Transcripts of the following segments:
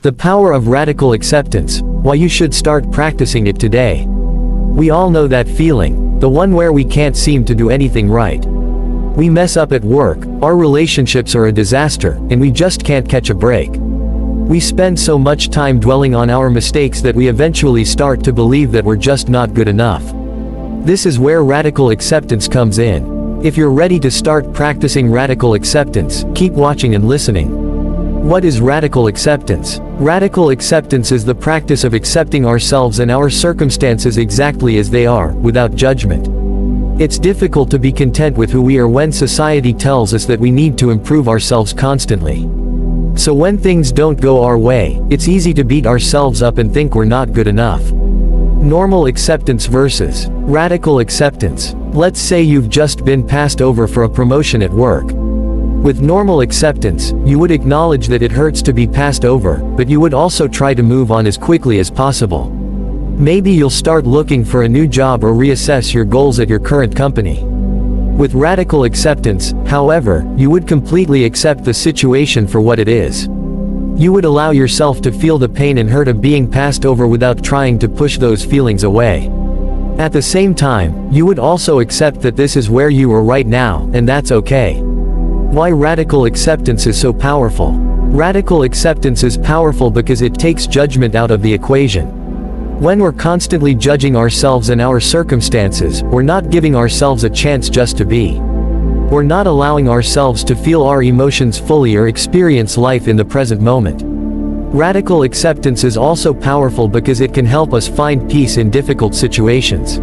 The power of radical acceptance, why you should start practicing it today. We all know that feeling, the one where we can't seem to do anything right. We mess up at work, our relationships are a disaster, and we just can't catch a break. We spend so much time dwelling on our mistakes that we eventually start to believe that we're just not good enough. This is where radical acceptance comes in. If you're ready to start practicing radical acceptance, keep watching and listening. What is radical acceptance? Radical acceptance is the practice of accepting ourselves and our circumstances exactly as they are, without judgment. It's difficult to be content with who we are when society tells us that we need to improve ourselves constantly. So when things don't go our way, it's easy to beat ourselves up and think we're not good enough. Normal acceptance versus radical acceptance. Let's say you've just been passed over for a promotion at work. With normal acceptance, you would acknowledge that it hurts to be passed over, but you would also try to move on as quickly as possible. Maybe you'll start looking for a new job or reassess your goals at your current company. With radical acceptance, however, you would completely accept the situation for what it is. You would allow yourself to feel the pain and hurt of being passed over without trying to push those feelings away. At the same time, you would also accept that this is where you are right now, and that's okay. Why radical acceptance is so powerful? Radical acceptance is powerful because it takes judgment out of the equation. When we're constantly judging ourselves and our circumstances, we're not giving ourselves a chance just to be. We're not allowing ourselves to feel our emotions fully or experience life in the present moment. Radical acceptance is also powerful because it can help us find peace in difficult situations.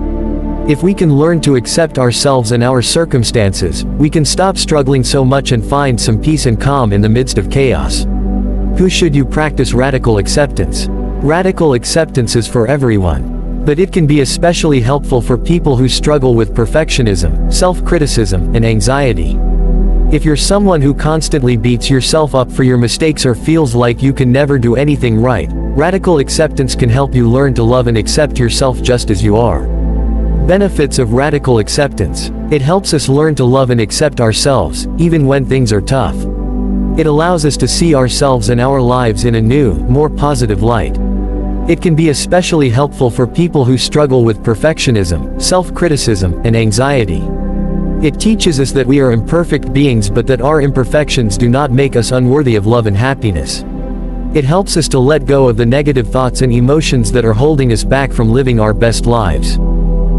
If we can learn to accept ourselves and our circumstances, we can stop struggling so much and find some peace and calm in the midst of chaos. Who should you practice radical acceptance? Radical acceptance is for everyone. But it can be especially helpful for people who struggle with perfectionism, self-criticism, and anxiety. If you're someone who constantly beats yourself up for your mistakes or feels like you can never do anything right, radical acceptance can help you learn to love and accept yourself just as you are. Benefits of radical acceptance. It helps us learn to love and accept ourselves, even when things are tough. It allows us to see ourselves and our lives in a new, more positive light. It can be especially helpful for people who struggle with perfectionism, self-criticism, and anxiety. It teaches us that we are imperfect beings but that our imperfections do not make us unworthy of love and happiness. It helps us to let go of the negative thoughts and emotions that are holding us back from living our best lives.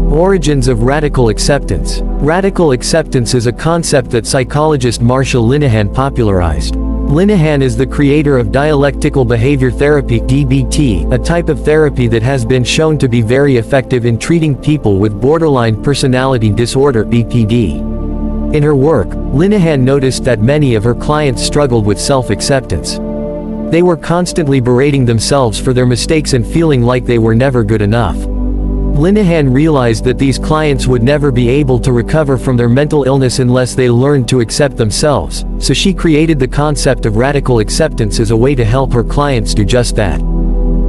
Origins of radical acceptance. Radical acceptance is a concept that psychologist Marshall Linehan popularized. Linehan is the creator of dialectical behavior therapy (DBT), a type of therapy that has been shown to be very effective in treating people with borderline personality disorder (BPD). In her work, Linehan noticed that many of her clients struggled with self-acceptance. They were constantly berating themselves for their mistakes and feeling like they were never good enough. Linehan realized that these clients would never be able to recover from their mental illness unless they learned to accept themselves, so she created the concept of radical acceptance as a way to help her clients do just that.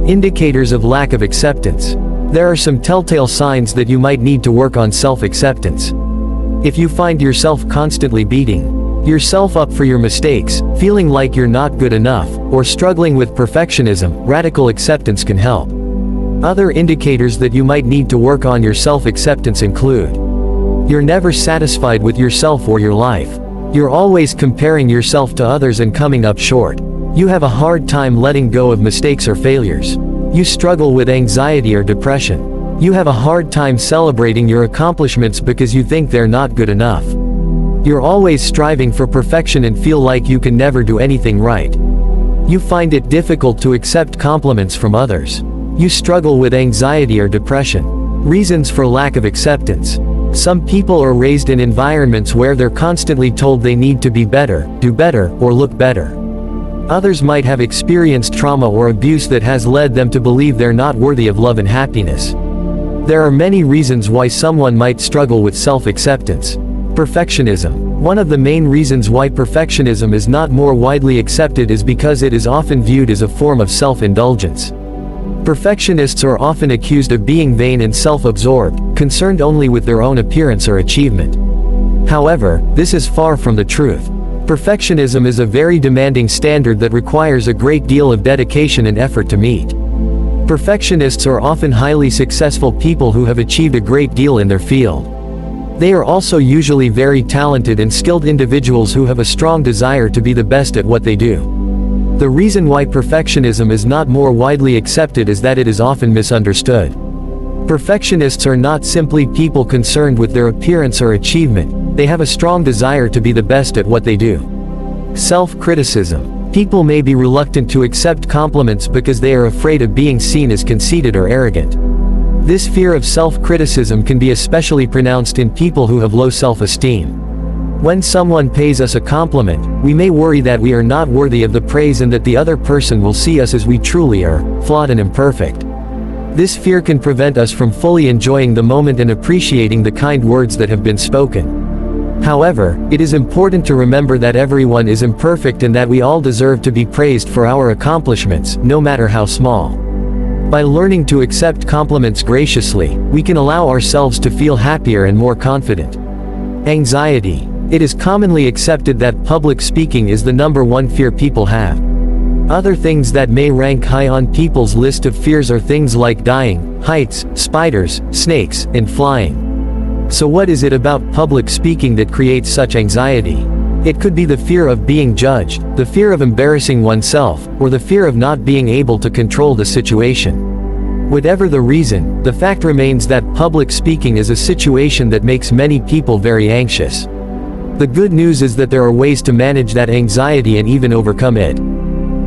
Indicators of lack of acceptance. There are some telltale signs that you might need to work on self-acceptance. If you find yourself constantly beating yourself up for your mistakes, feeling like you're not good enough, or struggling with perfectionism, radical acceptance can help. Other indicators that you might need to work on your self-acceptance include: you're never satisfied with yourself or your life. You're always comparing yourself to others and coming up short. You have a hard time letting go of mistakes or failures. You struggle with anxiety or depression. You have a hard time celebrating your accomplishments because you think they're not good enough. You're always striving for perfection and feel like you can never do anything right. You find it difficult to accept compliments from others. You struggle with anxiety or depression. Reasons for lack of acceptance. Some people are raised in environments where they're constantly told they need to be better, do better, or look better. Others might have experienced trauma or abuse that has led them to believe they're not worthy of love and happiness. There are many reasons why someone might struggle with self-acceptance. Perfectionism. One of the main reasons why perfectionism is not more widely accepted is because it is often viewed as a form of self-indulgence. Perfectionists are often accused of being vain and self-absorbed, concerned only with their own appearance or achievement. However, this is far from the truth. Perfectionism is a very demanding standard that requires a great deal of dedication and effort to meet. Perfectionists are often highly successful people who have achieved a great deal in their field. They are also usually very talented and skilled individuals who have a strong desire to be the best at what they do. The reason why perfectionism is not more widely accepted is that it is often misunderstood. Perfectionists are not simply people concerned with their appearance or achievement, they have a strong desire to be the best at what they do. Self-criticism. People may be reluctant to accept compliments because they are afraid of being seen as conceited or arrogant. This fear of self-criticism can be especially pronounced in people who have low self-esteem. When someone pays us a compliment, we may worry that we are not worthy of the praise and that the other person will see us as we truly are, flawed and imperfect. This fear can prevent us from fully enjoying the moment and appreciating the kind words that have been spoken. However, it is important to remember that everyone is imperfect and that we all deserve to be praised for our accomplishments, no matter how small. By learning to accept compliments graciously, we can allow ourselves to feel happier and more confident. Anxiety. It is commonly accepted that public speaking is the #1 fear people have. Other things that may rank high on people's list of fears are things like dying, heights, spiders, snakes, and flying. So what is it about public speaking that creates such anxiety? It could be the fear of being judged, the fear of embarrassing oneself, or the fear of not being able to control the situation. Whatever the reason, the fact remains that public speaking is a situation that makes many people very anxious. The good news is that there are ways to manage that anxiety and even overcome it.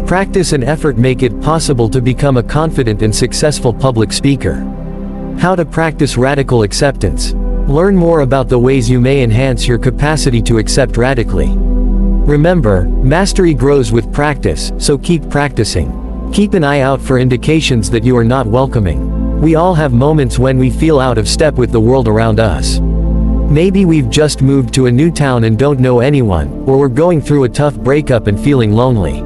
Practice and effort make it possible to become a confident and successful public speaker. How to practice radical acceptance. Learn more about the ways you may enhance your capacity to accept radically. Remember, mastery grows with practice, so keep practicing. Keep an eye out for indications that you are not welcoming. We all have moments when we feel out of step with the world around us. Maybe we've just moved to a new town and don't know anyone, or we're going through a tough breakup and feeling lonely.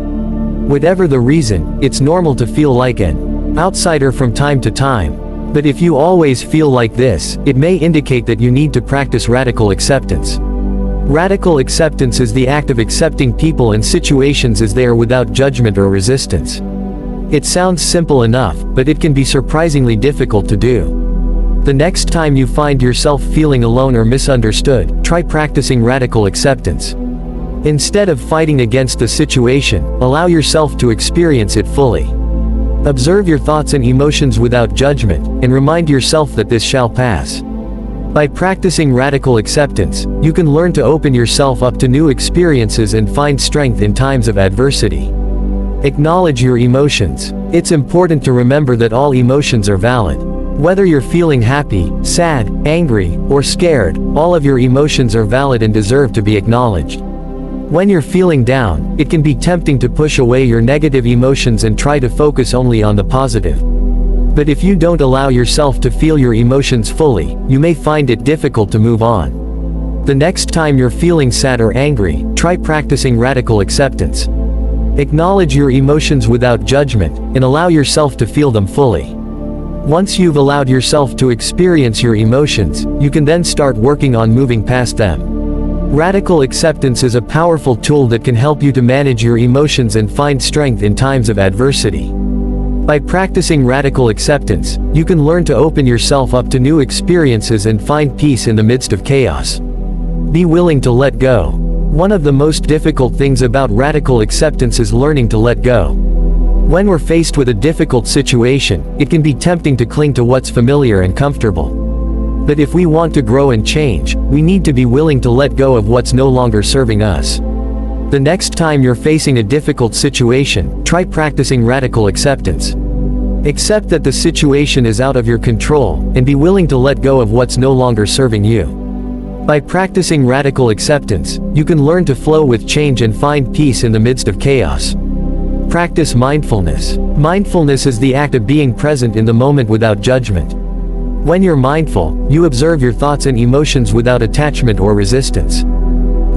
Whatever the reason, it's normal to feel like an outsider from time to time. But if you always feel like this, it may indicate that you need to practice radical acceptance. Radical acceptance is the act of accepting people and situations as they are without judgment or resistance. It sounds simple enough, but it can be surprisingly difficult to do. The next time you find yourself feeling alone or misunderstood, try practicing radical acceptance. Instead of fighting against the situation, allow yourself to experience it fully. Observe your thoughts and emotions without judgment, and remind yourself that this shall pass. By practicing radical acceptance, you can learn to open yourself up to new experiences and find strength in times of adversity. Acknowledge your emotions. It's important to remember that all emotions are valid. Whether you're feeling happy, sad, angry, or scared, all of your emotions are valid and deserve to be acknowledged. When you're feeling down, it can be tempting to push away your negative emotions and try to focus only on the positive. But if you don't allow yourself to feel your emotions fully, you may find it difficult to move on. The next time you're feeling sad or angry, try practicing radical acceptance. Acknowledge your emotions without judgment, and allow yourself to feel them fully. Once you've allowed yourself to experience your emotions, you can then start working on moving past them. Radical acceptance is a powerful tool that can help you to manage your emotions and find strength in times of adversity. By practicing radical acceptance, you can learn to open yourself up to new experiences and find peace in the midst of chaos. Be willing to let go. One of the most difficult things about radical acceptance is learning to let go. When we're faced with a difficult situation, it can be tempting to cling to what's familiar and comfortable. But if we want to grow and change, we need to be willing to let go of what's no longer serving us. The next time you're facing a difficult situation, try practicing radical acceptance. Accept that the situation is out of your control, and be willing to let go of what's no longer serving you. By practicing radical acceptance, you can learn to flow with change and find peace in the midst of chaos. Practice mindfulness. Mindfulness is the act of being present in the moment without judgment. When you're mindful, you observe your thoughts and emotions without attachment or resistance.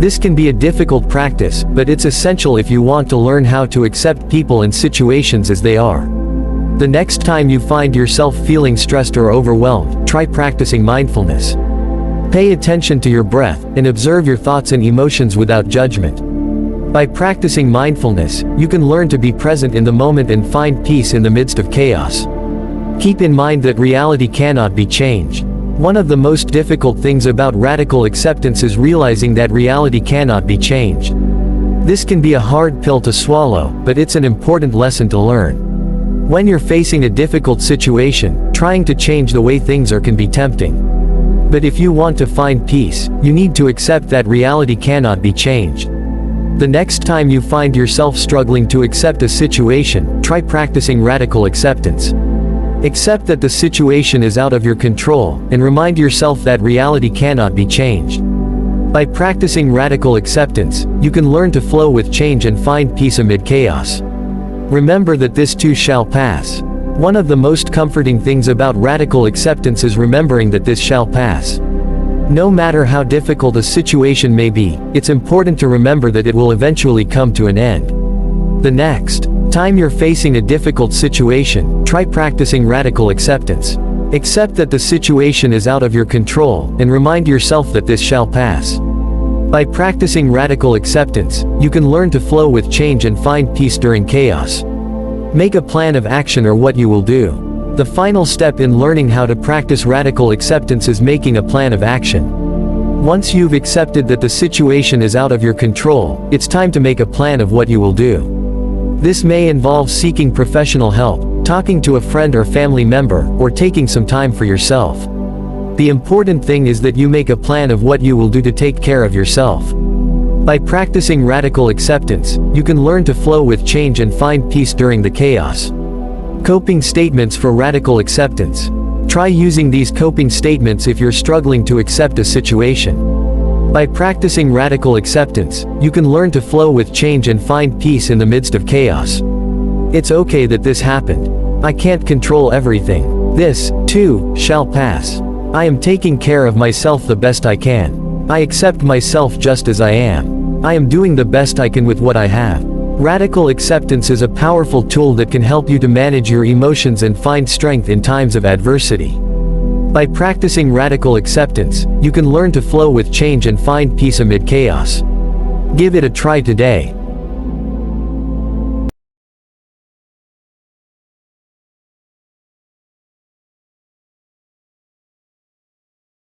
This can be a difficult practice, but it's essential if you want to learn how to accept people and situations as they are. The next time you find yourself feeling stressed or overwhelmed, try practicing mindfulness. Pay attention to your breath, and observe your thoughts and emotions without judgment. By practicing mindfulness, you can learn to be present in the moment and find peace in the midst of chaos. Keep in mind that reality cannot be changed. One of the most difficult things about radical acceptance is realizing that reality cannot be changed. This can be a hard pill to swallow, but it's an important lesson to learn. When you're facing a difficult situation, trying to change the way things are can be tempting. But if you want to find peace, you need to accept that reality cannot be changed. The next time you find yourself struggling to accept a situation, try practicing radical acceptance. Accept that the situation is out of your control, and remind yourself that reality cannot be changed. By practicing radical acceptance, you can learn to flow with change and find peace amid chaos. Remember that this too shall pass. One of the most comforting things about radical acceptance is remembering that this shall pass. No matter how difficult a situation may be, it's important to remember that it will eventually come to an end. The next time you're facing a difficult situation, try practicing radical acceptance. Accept that the situation is out of your control, and remind yourself that this shall pass. By practicing radical acceptance, you can learn to flow with change and find peace during chaos. Make a plan of action or what you will do. The final step in learning how to practice radical acceptance is making a plan of action. Once you've accepted that the situation is out of your control, it's time to make a plan of what you will do. This may involve seeking professional help, talking to a friend or family member, or taking some time for yourself. The important thing is that you make a plan of what you will do to take care of yourself. By practicing radical acceptance, you can learn to flow with change and find peace during the chaos. Coping statements for radical acceptance. Try using these coping statements if you're struggling to accept a situation. By practicing radical acceptance, you can learn to flow with change and find peace in the midst of chaos. It's okay that this happened. I can't control everything. This, too, shall pass. I am taking care of myself the best I can. I accept myself just as I am. I am doing the best I can with what I have. Radical acceptance is a powerful tool that can help you to manage your emotions and find strength in times of adversity. By practicing radical acceptance, you can learn to flow with change and find peace amid chaos. Give it a try today.